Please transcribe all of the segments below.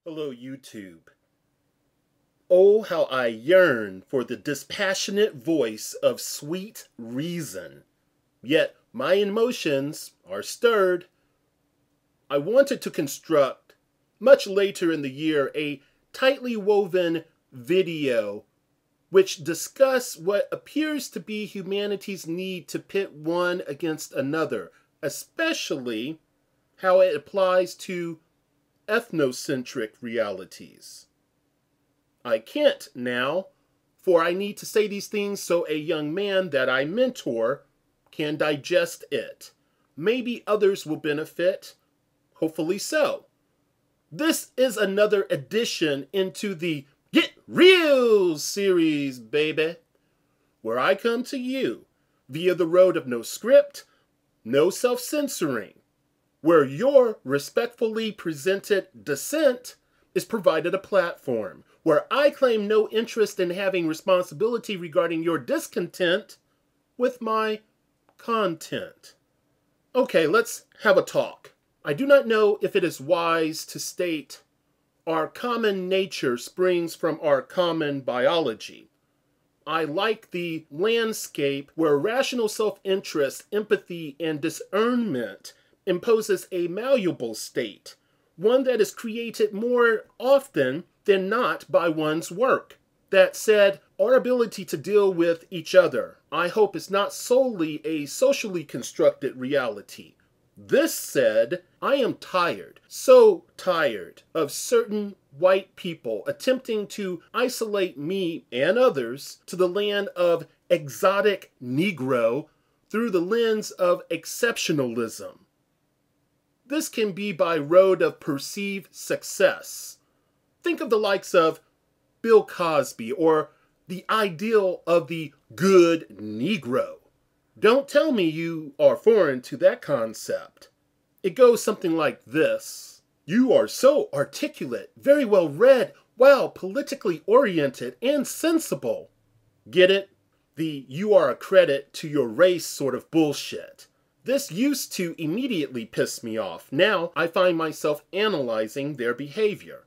Hello, YouTube. Oh, how I yearn for the dispassionate voice of sweet reason. Yet my emotions are stirred. I wanted to construct, much later in the year, a tightly woven video which discuss what appears to be humanity's need to pit one against another, especially how it applies to ethnocentric realities. I can't now, for I need to say these things so a young man that I mentor can digest it. Maybe others will benefit, hopefully so. This is another addition into the Get Real series, baby, where I come to you via the road of no script, no self-censoring, where your respectfully presented dissent is provided a platform, where I claim no interest in having responsibility regarding your discontent with my content. Okay, let's have a talk. I do not know if it is wise to state our common nature springs from our common biology. I like the landscape where rational self-interest, empathy, and discernment imposes a malleable state, one that is created more often than not by one's work. That said, our ability to deal with each other, I hope, is not solely a socially constructed reality. This said, I am tired, so tired, of certain white people attempting to isolate me and others to the land of exotic Negro through the lens of exceptionalism. This can be by road of perceived success. Think of the likes of Bill Cosby or the ideal of the good Negro. Don't tell me you are foreign to that concept. It goes something like this. You are so articulate, very well read, wow, politically oriented, and sensible. Get it? The you are a credit to your race sort of bullshit. This used to immediately piss me off. Now I find myself analyzing their behavior.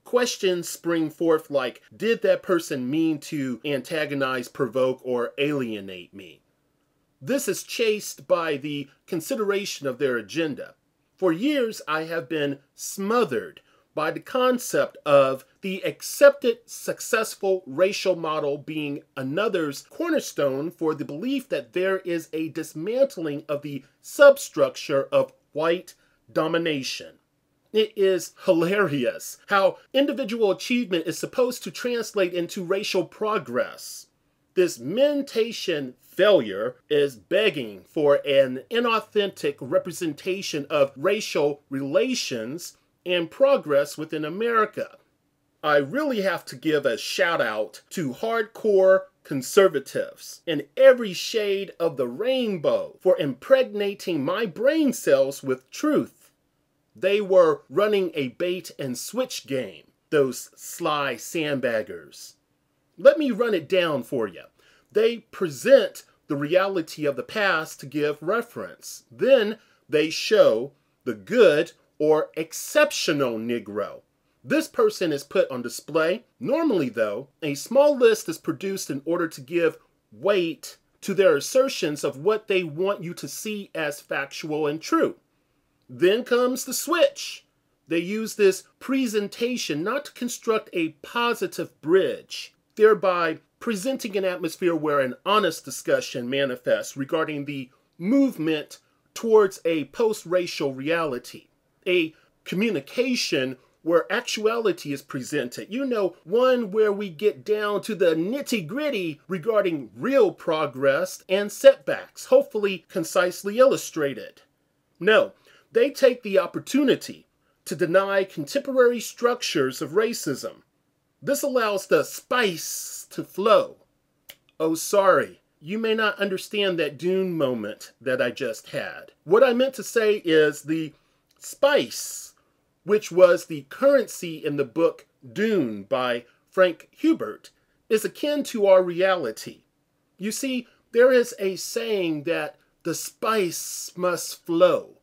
Questions spring forth like, did that person mean to antagonize, provoke, or alienate me? This is chased by the consideration of their agenda. For years I have been smothered by the concept of the accepted successful racial model being another's cornerstone for the belief that there is a dismantling of the substructure of white domination. It is hilarious how individual achievement is supposed to translate into racial progress. This mentation failure is begging for an inauthentic representation of racial relations and progress within America. I really have to give a shout out to hardcore conservatives in every shade of the rainbow for impregnating my brain cells with truth. They were running a bait and switch game, those sly sandbaggers. Let me run it down for you. They present the reality of the past to give reference. Then they show the good or exceptional Negro. This person is put on display. Normally, though, a small list is produced in order to give weight to their assertions of what they want you to see as factual and true. Then comes the switch. They use this presentation not to construct a positive bridge, thereby presenting an atmosphere where an honest discussion manifests regarding the movement towards a post-racial reality. A communication where actuality is presented. You know, one where we get down to the nitty-gritty regarding real progress and setbacks, hopefully concisely illustrated. No, they take the opportunity to deny contemporary structures of racism. This allows the spice to flow. Oh, sorry, you may not understand that Dune moment that I just had. What I meant to say is the spice, which was the currency in the book Dune by Frank Herbert, is akin to our reality. You see, there is a saying that the spice must flow.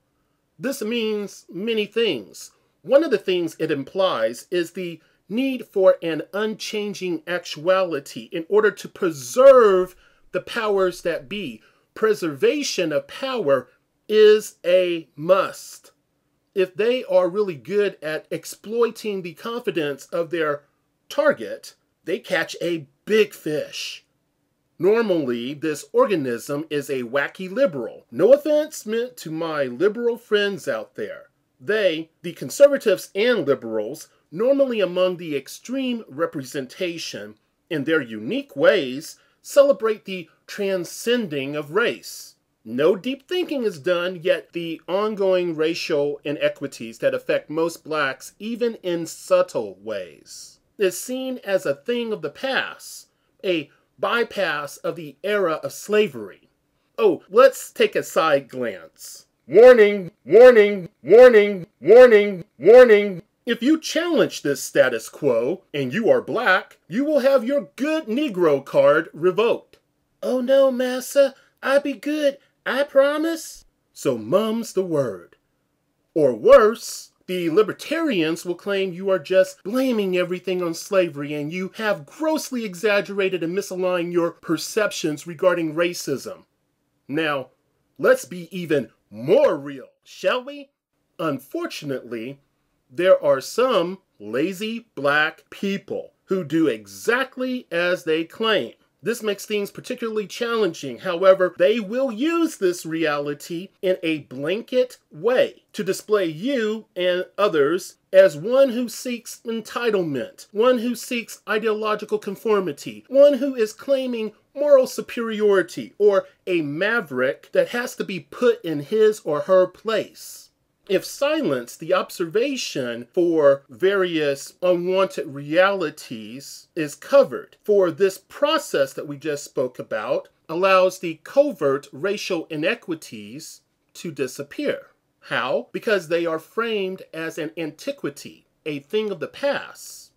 This means many things. One of the things it implies is the need for an unchanging actuality in order to preserve the powers that be. Preservation of power is a must. If they are really good at exploiting the confidence of their target, they catch a big fish. Normally, this organism is a wacky liberal. No offense meant to my liberal friends out there. They, the conservatives and liberals, normally among the extreme representation, in their unique ways, celebrate the transcending of race. No deep thinking is done, yet the ongoing racial inequities that affect most blacks, even in subtle ways, is seen as a thing of the past, a bypass of the era of slavery. Oh, let's take a side glance. Warning, warning, warning, warning, warning. If you challenge this status quo and you are black, you will have your good Negro card revoked. Oh no, massa, I be good, I promise. So mum's the word. Or worse, the libertarians will claim you are just blaming everything on slavery and you have grossly exaggerated and misaligned your perceptions regarding racism. Now, let's be even more real, shall we? Unfortunately, there are some lazy black people who do exactly as they claim. This makes things particularly challenging. However, they will use this reality in a blanket way to display you and others as one who seeks entitlement, one who seeks ideological conformity, one who is claiming moral superiority, or a maverick that has to be put in his or her place. If silence, the observation for various unwanted realities, is covered, for this process that we just spoke about allows the covert racial inequities to disappear. How? Because they are framed as an antiquity, a thing of the past.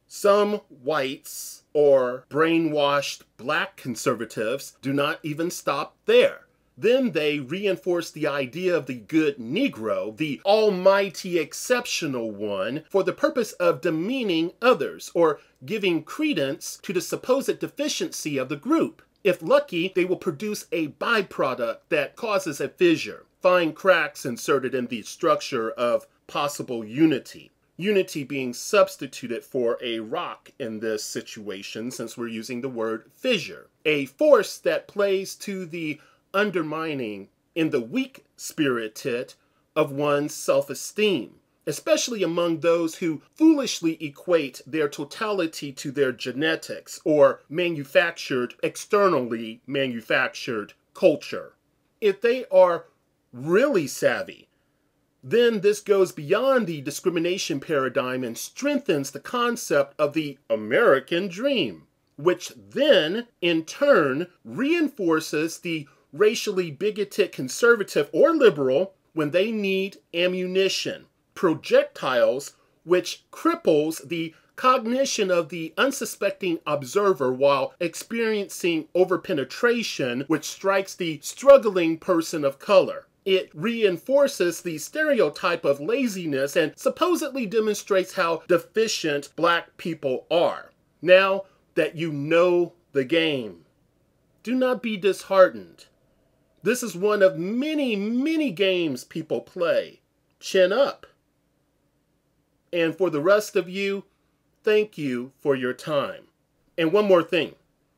Some whites or brainwashed black conservatives do not even stop there. Then they reinforce the idea of the good Negro, the almighty exceptional one, for the purpose of demeaning others or giving credence to the supposed deficiency of the group. If lucky, they will produce a byproduct that causes a fissure, find cracks inserted in the structure of possible unity. Unity being substituted for a rock in this situation, since we're using the word fissure. A force that plays to the undermining in the weak-spirited of one's self-esteem, especially among those who foolishly equate their totality to their genetics or externally manufactured culture. If they are really savvy, then this goes beyond the discrimination paradigm and strengthens the concept of the American dream, which then, in turn, reinforces the racially bigoted conservative or liberal when they need ammunition, projectiles which cripples the cognition of the unsuspecting observer while experiencing overpenetration which strikes the struggling person of color. It reinforces the stereotype of laziness and supposedly demonstrates how deficient black people are. Now that you know the game, do not be disheartened. This is one of many, many games people play. Chin up. And for the rest of you, thank you for your time. And one more thing.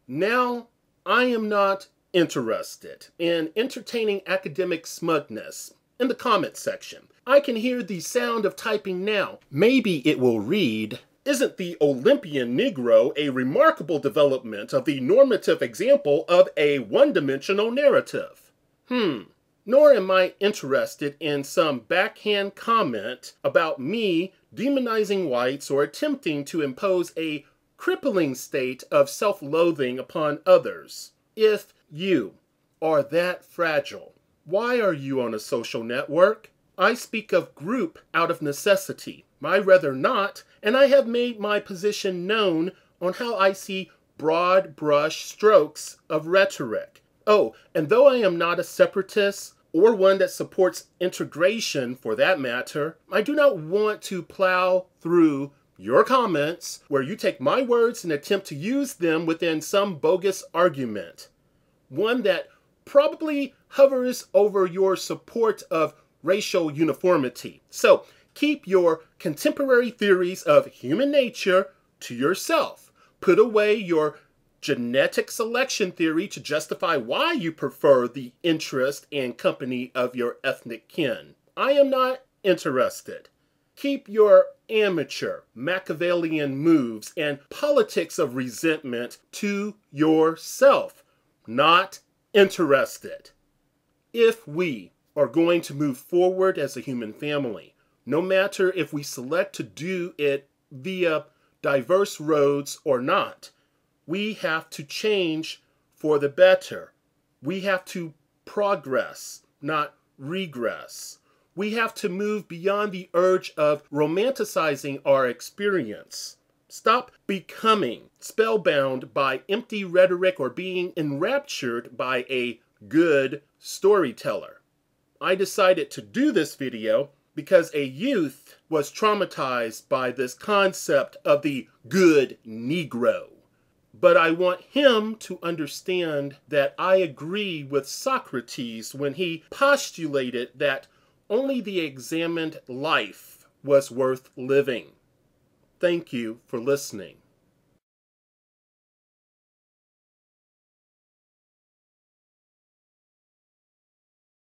Now, I am not interested in entertaining academic smugness in the comments section. I can hear the sound of typing now. Maybe it will read, "Isn't the Olympian Negro a remarkable development of the normative example of a one-dimensional narrative?" Nor am I interested in some backhand comment about me demonizing whites or attempting to impose a crippling state of self-loathing upon others. If you are that fragile, why are you on a social network? I speak of group out of necessity. I rather not, and I have made my position known on how I see broad brush strokes of rhetoric. Oh, and though I am not a separatist, or one that supports integration for that matter, I do not want to plow through your comments where you take my words and attempt to use them within some bogus argument. One that probably hovers over your support of racial uniformity. So keep your contemporary theories of human nature to yourself. Put away your genetic selection theory to justify why you prefer the interest and company of your ethnic kin. I am not interested. Keep your amateur Machiavellian moves and politics of resentment to yourself. Not interested. If we are going to move forward as a human family, no matter if we select to do it via diverse roads or not, we have to change for the better. We have to progress, not regress. We have to move beyond the urge of romanticizing our experience. Stop becoming spellbound by empty rhetoric or being enraptured by a good storyteller. I decided to do this video because a youth was traumatized by this concept of the good Negro. But I want him to understand that I agree with Socrates when he postulated that only the examined life was worth living. Thank you for listening.